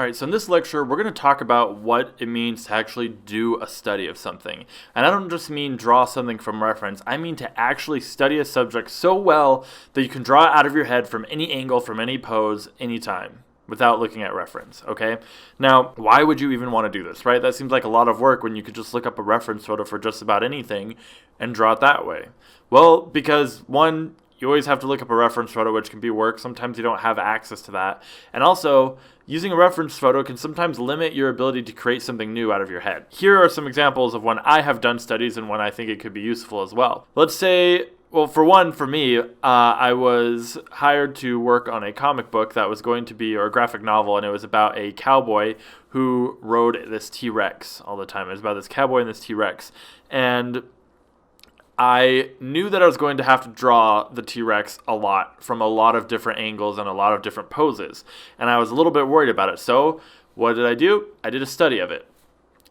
All right, so in this lecture, we're going to talk about what it means to actually do a study of something. And I don't just mean draw something from reference, I mean to actually study a subject so well that you can draw it out of your head from any angle, from any pose, anytime, without looking at reference, okay? Now, why would you even want to do this, right? That seems like a lot of work when you could just look up a reference photo for just about anything and draw it that way. Well, because one, you always have to look up a reference photo, which can be work. Sometimes you don't have access to that. And also, using a reference photo can sometimes limit your ability to create something new out of your head. Here are some examples of when I have done studies and when I think it could be useful as well. Let's say, well, for one, for me, I was hired to work on a comic book that was going to be, or a graphic novel, and it was about a cowboy who rode this T-Rex all the time. It was about this cowboy and this T-Rex. And I knew that I was going to have to draw the T-Rex a lot from a lot of different angles and a lot of different poses. And I was a little bit worried about it. So what did I do? I did a study of it.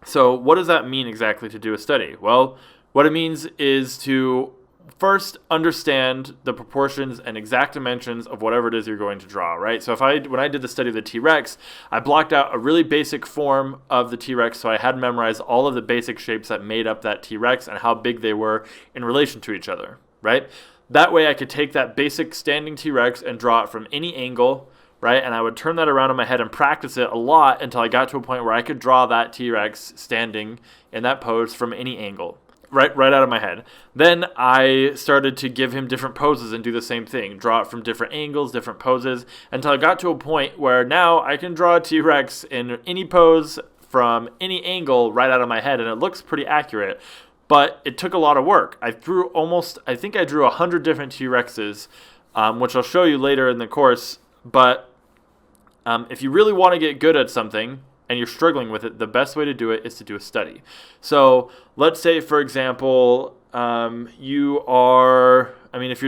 So what does that mean exactly to do a study? Well, what it means is to first understand the proportions and exact dimensions of whatever it is you're going to draw, right? So when I did the study of the T-Rex, I blocked out a really basic form of the T-Rex, so I had memorized all of the basic shapes that made up that T-Rex and how big they were in relation to each other, right? That way I could take that basic standing T-Rex and draw it from any angle, right? And I would turn that around in my head and practice it a lot until I got to a point where I could draw that T-Rex standing in that pose from any angle. Right out of my head. Then I started to give him different poses and do the same thing. Draw it from different angles, different poses, until I got to a point where now I can draw a T-Rex in any pose from any angle right out of my head, and it looks pretty accurate. But it took a lot of work. I drew 100 different T-Rexes, which I'll show you later in the course. But if you really want to get good at something, and you're struggling with it, the best way to do it is to do a study. So let's say, for example, if you're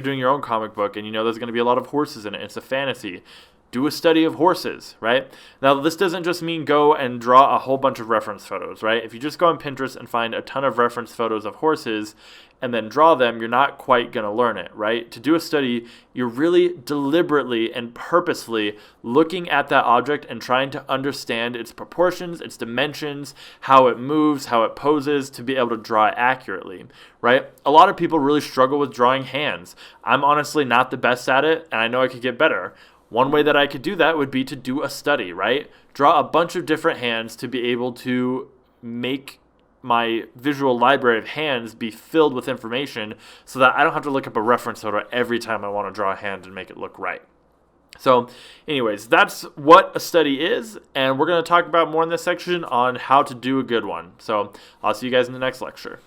doing your own comic book and you know there's going to be a lot of horses in it, it's a fantasy, do a study of horses, right? Now, this doesn't just mean go and draw a whole bunch of reference photos, right? If you just go on Pinterest and find a ton of reference photos of horses and then draw them, you're not quite going to learn it, right? To do a study, you're really deliberately and purposefully looking at that object and trying to understand its proportions, its dimensions, how it moves, how it poses, to be able to draw it accurately, right? A lot of people really struggle with drawing hands. I'm honestly not the best at it, and I know I could get better. One way that I could do that would be to do a study, right? Draw a bunch of different hands to be able to make my visual library of hands be filled with information so that I don't have to look up a reference photo every time I want to draw a hand and make it look right. So anyways, that's what a study is, and we're going to talk about more in this section on how to do a good one. So I'll see you guys in the next lecture.